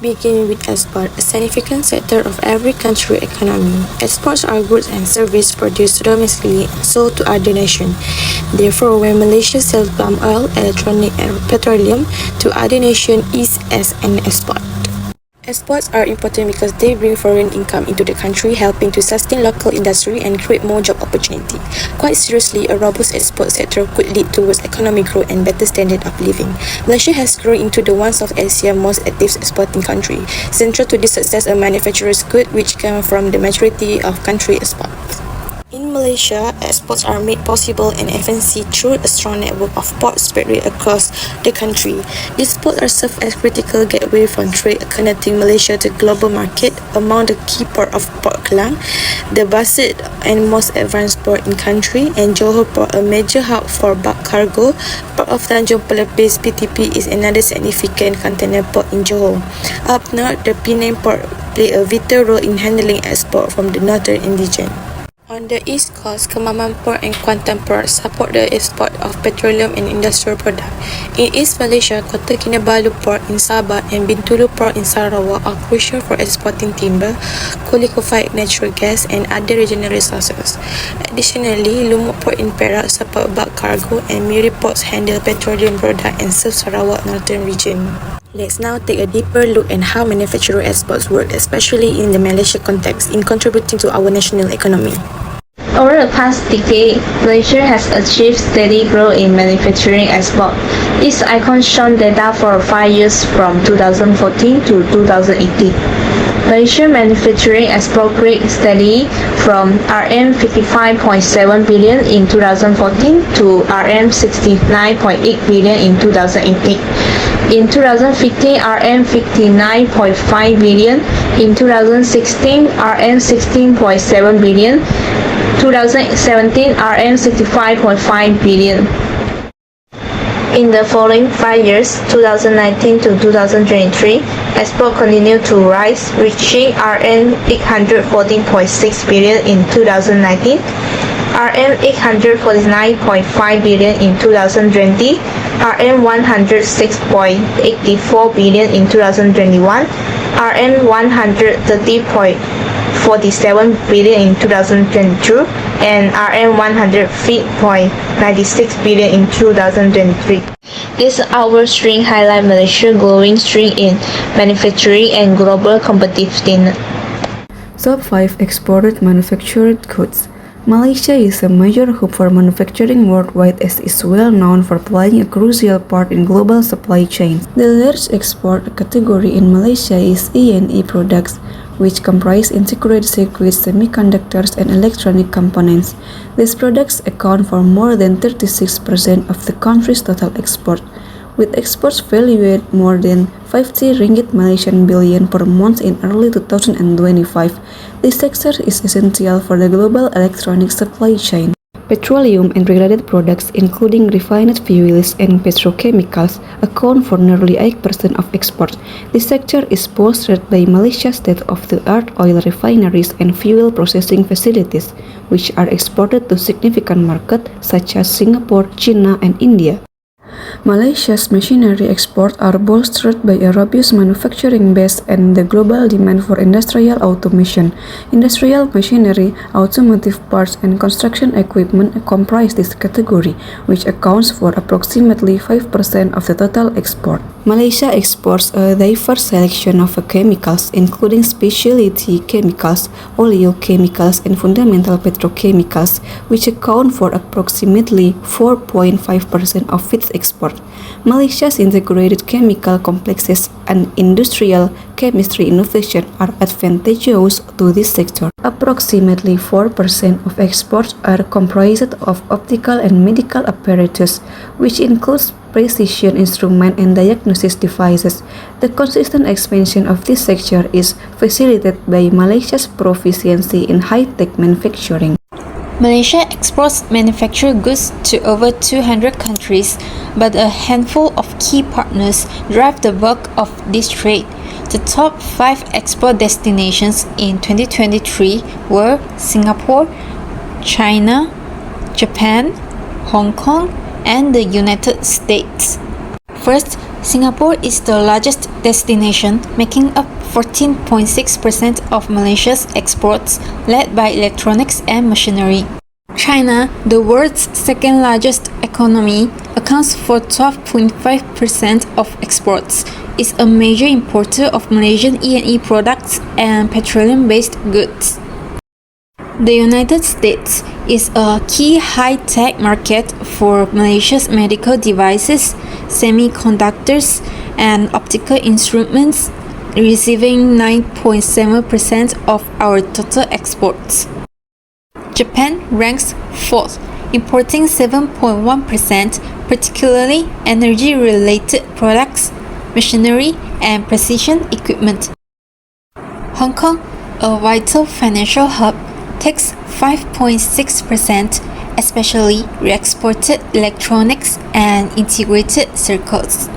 Begin with export, a significant sector of every country's economy. Exports are goods and services produced domestically and sold to other nations. Therefore, when Malaysia sells palm oil, electronic and petroleum to other nations, is as an export. Exports are important because they bring foreign income into the country, helping to sustain local industry and create more job opportunity. Quite seriously, a robust export sector could lead towards economic growth and better standard of living. Malaysia has grown into the one of Asia's most active exporting country. Central to this success are manufacturers' goods, which come from the majority of country exports. In Malaysia, exports are made possible and FNC through a strong network of ports spread across the country. These ports are served as critical gateway for trade, connecting Malaysia to global market. Among the key ports of Port Klang, the busiest and most advanced port in country, and Johor Port, a major hub for bulk cargo. Port of Tanjung Pelepis (PTP) is another significant container port in Johor. Up north, the Penang Port play a vital role in handling export from the northern region. On the east coast, Kemaman Port and Kuantan Port support the export of petroleum and industrial products. In East Malaysia, Kota Kinabalu Port in Sabah and Bintulu Port in Sarawak are crucial for exporting timber, liquefied natural gas and other regional resources. Additionally, Lumut Port in Perak support bulk cargo, and Miri Ports handle petroleum products and serve Sarawak northern region. Let's now take a deeper look at how manufacturer exports work, especially in the Malaysia context, in contributing to our national economy. Over the past decade, Malaysia has achieved steady growth in manufacturing export. Its icon shown data for 5 years from 2014 to 2018. Malaysia manufacturing export grew steadily from Rm 55.7 billion in 2014 to Rm 69.8 billion in 2018. In 2015, Rm 59.5 billion. In 2016, Rm 16.7 billion. 2017, Rm 65.5 billion. In the following 5 years, 2019 to 2023, export continued to rise, reaching Rm 814.6 billion in 2019, Rm 849.5 billion in 2020, Rm 106.84 billion in 2021, Rm 130.47 billion in 2022, and Rm 103.96 billion in 2023. This outward string highlights Malaysia's growing strength in manufacturing and global competitiveness. Top 5 exported manufactured goods. Malaysia is a major hub for manufacturing worldwide, as is well known for playing a crucial part in global supply chains. The largest export category in Malaysia is E&E products, which comprise integrated circuits, semiconductors, and electronic components. These products account for more than 36% of the country's total export, with exports valued more than 50 ringgit Malaysian billion per month in early 2025. This sector is essential for the global electronic supply chain. Petroleum and related products, including refined fuels and petrochemicals, account for nearly 8% of exports. This sector is bolstered by Malaysia's state-of-the-art oil refineries and fuel processing facilities, which are exported to significant markets such as Singapore, China, and India. Malaysia's machinery exports are bolstered by a robust manufacturing base and the global demand for industrial automation. Industrial machinery, automotive parts, and construction equipment comprise this category, which accounts for approximately 5% of the total export. Malaysia exports a diverse selection of chemicals, including specialty chemicals, oleochemicals, and fundamental petrochemicals, which account for approximately 4.5% of its export. Malaysia's integrated chemical complexes and industrial chemistry innovation are advantageous to this sector. Approximately 4% of exports are comprised of optical and medical apparatus, which includes precision instrument and diagnosis devices. The consistent expansion of this sector is facilitated by Malaysia's proficiency in high-tech manufacturing. Malaysia exports manufactured goods to over 200 countries, but a handful of key partners drive the bulk of this trade. The top 5 export destinations in 2023 were Singapore, China, Japan, Hong Kong, and the United States. First, Singapore is the largest destination, making up 14.6% of Malaysia's exports, led by electronics and machinery. China, the world's second largest economy, accounts for 12.5% of exports, is a major importer of Malaysian E&E products and petroleum-based goods. The United States is a key high-tech market for Malaysia's medical devices, semiconductors, and optical instruments, receiving 9.7% of our total exports. Japan ranks 4th, importing 7.1%, particularly energy-related products, machinery, and precision equipment. Hong Kong, a vital financial hub, takes 5.6%, especially re-exported electronics and integrated circuits.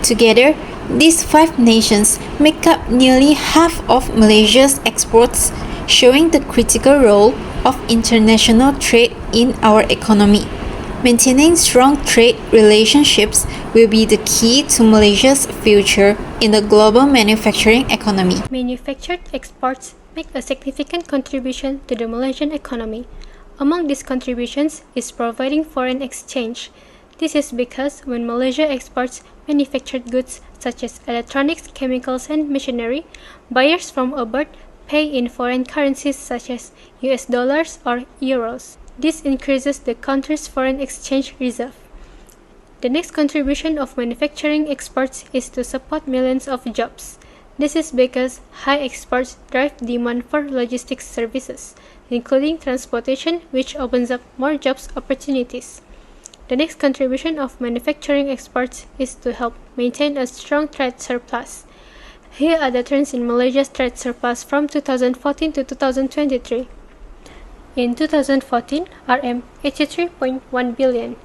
Together, these 5 nations make up nearly half of Malaysia's exports, showing the critical role of international trade in our economy. Maintaining strong trade relationships will be the key to Malaysia's future in the global manufacturing economy. Manufactured exports make a significant contribution to the Malaysian economy. Among these contributions is providing foreign exchange. This is because when Malaysia exports manufactured goods such as electronics, chemicals, and machinery, buyers from abroad pay in foreign currencies such as US dollars or euros. This increases the country's foreign exchange reserve. The next contribution of manufacturing exports is to support millions of jobs. This is because high exports drive demand for logistics services, including transportation, which opens up more jobs opportunities. The next contribution of manufacturing exports is to help maintain a strong trade surplus. Here are the trends in Malaysia's trade surplus from 2014 to 2023. In 2014, RM 83.1 billion.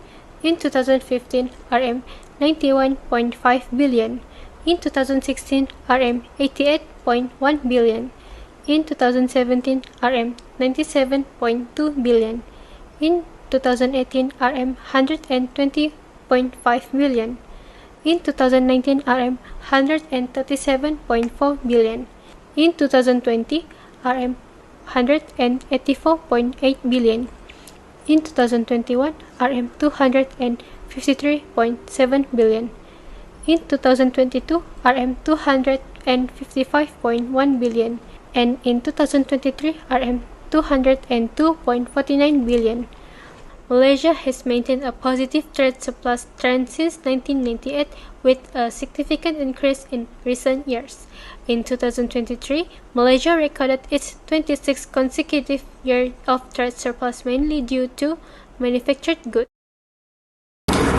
In 2015, RM 91.5 billion. In 2016, RM 88.1 billion. In 2017, RM 97.2 billion. In 2018, RM 120.5 billion. In 2019, RM 137.4 billion. In 2020, RM 184.8 billion. In 2021, RM 253.7 billion. In 2022, RM 255.1 billion. And in 2023, RM 202.49 billion. Malaysia has maintained a positive trade surplus trend since 1998 with a significant increase in recent years. In 2023, Malaysia recorded its 26th consecutive year of trade surplus mainly due to manufactured goods.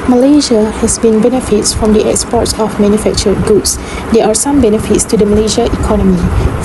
Malaysia has been benefits from the exports of manufactured goods. There are some benefits to the Malaysia economy.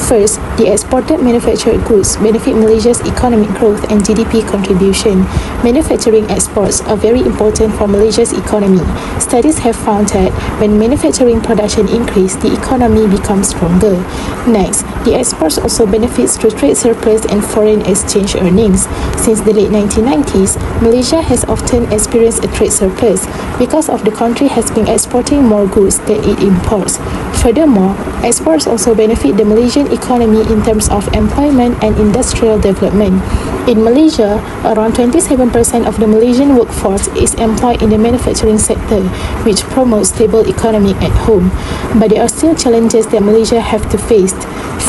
First, the exported manufactured goods benefit Malaysia's economic growth and GDP contribution. Manufacturing exports are very important for Malaysia's economy. Studies have found that when manufacturing production increases, the economy becomes stronger. Next, the exports also benefits through trade surplus and foreign exchange earnings. Since the late 1990s, Malaysia has often experienced a trade surplus because of the country has been exporting more goods than it imports. Furthermore, exports also benefit the Malaysian economy in terms of employment and industrial development. In Malaysia, around 27% of the Malaysian workforce is employed in the manufacturing sector, which promotes stable economy at home. But there are still challenges that Malaysia have to face.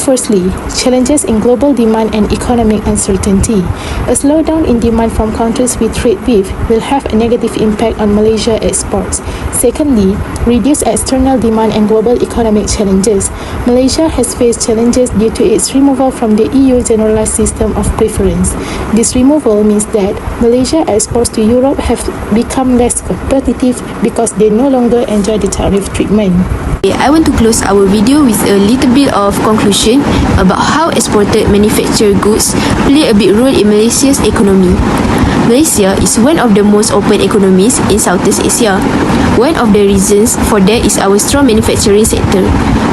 Firstly, challenges in global demand and economic uncertainty. A slowdown in demand from countries we trade with will have a negative impact on Malaysia exports. Secondly, reduced external demand and global economic challenges. Malaysia has faced challenges due to its removal from the EU generalized system of preference. This removal means that Malaysia exports to Europe have become less competitive because they no longer enjoy the tariff treatment. I want to close our video with a little bit of conclusion about how exported manufactured goods play a big role in Malaysia's economy. Malaysia is one of the most open economies in Southeast Asia. One of the reasons for that is our strong manufacturing sector.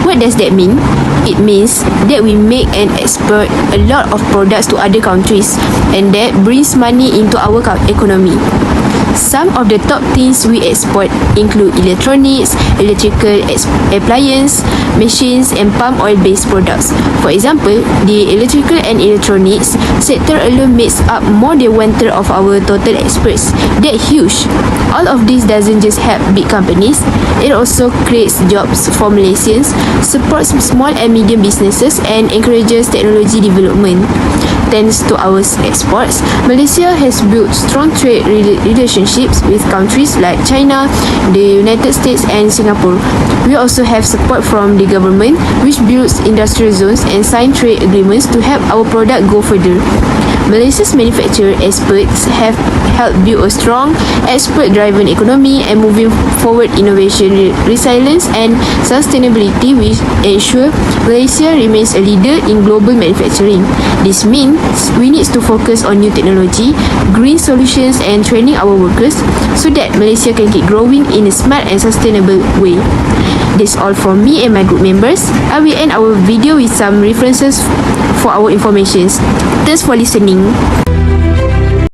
What does that mean? It means that we make and export a lot of products to other countries, and that brings money into our economy. Some of the top things we export include electronics, electrical appliances, machines, and palm oil-based products. For example, the electrical and electronics sector alone makes up more than 1/3 of our total exports. That's huge. All of this doesn't just help big companies, it also creates jobs for Malaysians, supports small and medium businesses, and encourages technology development. Thanks to our exports, Malaysia has built strong trade relationships with countries like China, the United States, and Singapore. We also have support from the government, which builds industrial zones and sign trade agreements to help our product go further. Malaysia's manufacturing experts have helped build a strong, export-driven economy, and moving forward innovation, resilience, and sustainability, which ensure Malaysia remains a leader in global manufacturing. This means we need to focus on new technology, green solutions, and training our workers so that Malaysia can keep growing in a smart and sustainable way. That's all from me and my group members. I will end our video with some references for our informations. Thanks for listening.